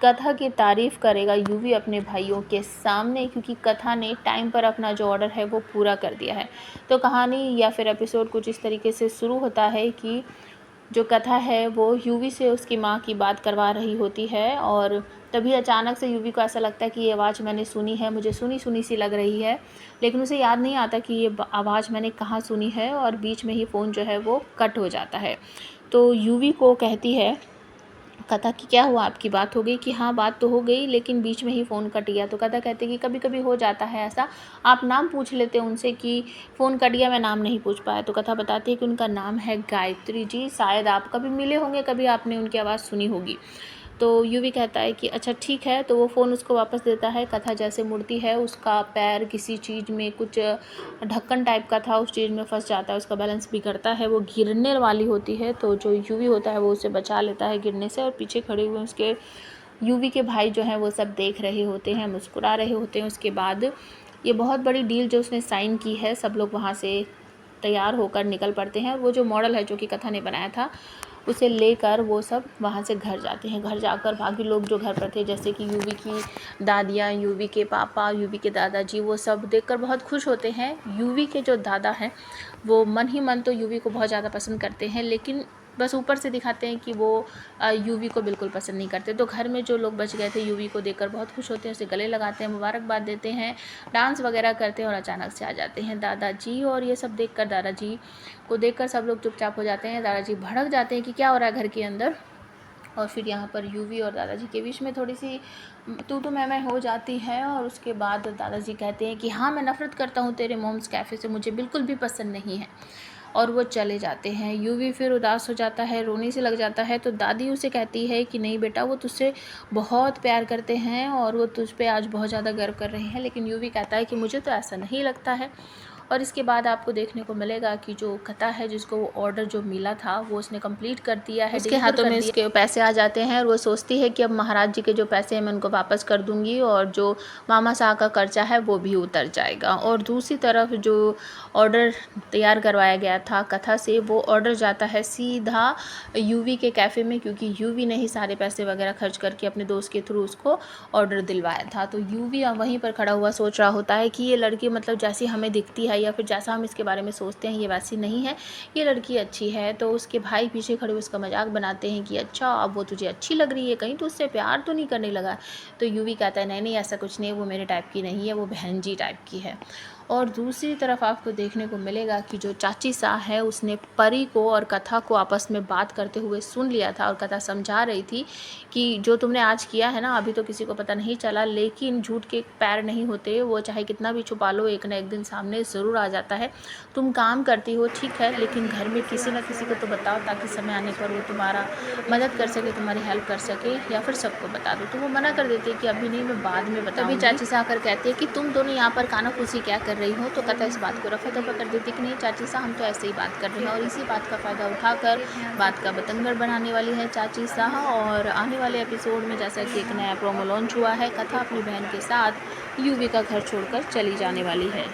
कथा की तारीफ़ करेगा यूवी अपने भाइयों के सामने, क्योंकि कथा ने टाइम पर अपना जो ऑर्डर है वो पूरा कर दिया है। तो कहानी या फिर एपिसोड कुछ इस तरीके से शुरू होता है कि जो कथा है वो यूवी से उसकी माँ की बात करवा रही होती है, और तभी अचानक से यूवी को ऐसा लगता है कि ये आवाज़ मैंने सुनी है, मुझे सुनी सुनी सी लग रही है, लेकिन उसे याद नहीं आता कि ये आवाज़ मैंने कहाँ सुनी है, और बीच में ही फ़ोन जो है वो कट हो जाता है। तो यूवी को कहती है कथा कि क्या हुआ, आपकी बात हो गई? कि हाँ, बात तो हो गई, लेकिन बीच में ही फ़ोन कट गया। तो कथा कहती है कि कभी कभी हो जाता है ऐसा, आप नाम पूछ लेते उनसे कि फ़ोन कट गया, मैं नाम नहीं पूछ पाया। तो कथा बताती है कि उनका नाम है गायत्री जी, शायद आप कभी मिले होंगे, कभी आपने उनकी आवाज़ सुनी होगी। तो यूवी कहता है कि अच्छा ठीक है, तो वो फ़ोन उसको वापस देता है। कथा जैसे मुड़ती है, उसका पैर किसी चीज़ में, कुछ ढक्कन टाइप का था, उस चीज़ में फंस जाता है, उसका बैलेंस बिगड़ता है, वो गिरने वाली होती है। तो जो यूवी होता है वो उसे बचा लेता है गिरने से, और पीछे खड़े हुए उसके यूवी के भाई जो हैं वो सब देख रहे होते हैं, मुस्कुरा रहे होते हैं। उसके बाद ये बहुत बड़ी डील जो उसने साइन की है, सब लोग वहाँ से तैयार होकर निकल पड़ते हैं। वो जो मॉडल है जो कि कथा ने बनाया था, उसे लेकर वो सब वहाँ से घर जाते हैं। घर जाकर बाकी लोग जो घर पर थे, जैसे कि यूवी की दादियाँ, यूवी के पापा, यूवी के दादाजी, वो सब देखकर बहुत खुश होते हैं। यूवी के जो दादा हैं वो मन ही मन तो यूवी को बहुत ज़्यादा पसंद करते हैं, लेकिन बस ऊपर से दिखाते हैं कि वो यूवी को बिल्कुल पसंद नहीं करते। तो घर में जो लोग बच गए थे यूवी को देखकर बहुत खुश होते हैं, उसे गले लगाते हैं, मुबारकबाद देते हैं, डांस वगैरह करते हैं, और अचानक से आ जाते हैं दादाजी। और ये सब देखकर, दादाजी को देखकर सब लोग चुपचाप हो जाते हैं। दादाजी भड़क जाते हैं कि क्या हो रहा है घर के अंदर। और फिर यहाँ पर यूवी और दादाजी के बीच में थोड़ी सी तू मैं हो जाती है, और उसके बाद दादाजी कहते हैं कि हाँ, मैं नफ़रत करता हूँ तेरे मॉम्स कैफ़े से, मुझे बिल्कुल भी पसंद नहीं है, और वो चले जाते हैं। यूवी फिर उदास हो जाता है, रोने से लग जाता है। तो दादी उसे कहती है कि नहीं बेटा, वो तुझसे बहुत प्यार करते हैं और वो तुझ पे आज बहुत ज़्यादा गर्व कर रहे हैं। लेकिन यूवी कहता है कि मुझे तो ऐसा नहीं लगता है। और इसके बाद आपको देखने को मिलेगा कि जो कथा है, जिसको वो ऑर्डर जो मिला था वो उसने कंप्लीट कर दिया है, उसके हाथों में उसके पैसे आ जाते हैं, और वो सोचती है कि अब महाराज जी के जो पैसे हैं मैं उनको वापस कर दूंगी, और जो मामा शाह का कर्जा है वो भी उतर जाएगा। और दूसरी तरफ जो ऑर्डर तैयार करवाया गया था कथा से, वो ऑर्डर जाता है सीधा यूवी के कैफ़े में, क्योंकि यूवी ने ही सारे पैसे वगैरह खर्च करके अपने दोस्त के थ्रू उसको ऑर्डर दिलवाया था। तो यूवी वहीं पर खड़ा हुआ सोच रहा होता है कि ये लड़की मतलब जैसी हमें दिखती है या फिर जैसा हम इसके बारे में सोचते हैं ये वैसी नहीं है, ये लड़की अच्छी है। तो उसके भाई पीछे खड़े उसका मजाक बनाते हैं कि अच्छा, अब वो तुझे अच्छी लग रही है, कहीं तो उससे प्यार तो नहीं करने लगा। तो यूवी कहता है नहीं नहीं, ऐसा कुछ नहीं है, वो मेरे टाइप की नहीं है, वो बहन जी टाइप की है। और दूसरी तरफ आपको देखने को मिलेगा कि जो चाची शाह है उसने परी को और कथा को आपस में बात करते हुए सुन लिया था, और कथा समझा रही थी कि जो तुमने आज किया है ना, अभी तो किसी को पता नहीं चला, लेकिन झूठ के पैर नहीं होते, वो चाहे कितना भी छुपा लो एक ना एक दिन सामने ज़रूर आ जाता है। तुम काम करती हो ठीक है, लेकिन घर में किसी न किसी को तो बताओ, ताकि समय आने पर वो तुम्हारा मदद कर सके, तुम्हारी हेल्प कर सके, या फिर सबको बता दो। तो वो मना कर देती है कि अभी नहीं, मैं बाद में बताऊंगी। तभी चाची शाह आकर कहती है कि तुम दोनों यहाँ पर कानाफूसी क्या कर रही हो। तो कथा इस बात को रफा दफा कर देती कि नहीं चाची शाह, हम तो ऐसे ही बात कर रहे हैं, और इसी बात का फ़ायदा उठाकर बात का बतंगड़ बनाने वाली है चाची शाह। और आने वाले एपिसोड में जैसा कि एक नया प्रोमो लॉन्च हुआ है, कथा अपनी बहन के साथ यूवी का घर छोड़कर चली जाने वाली है।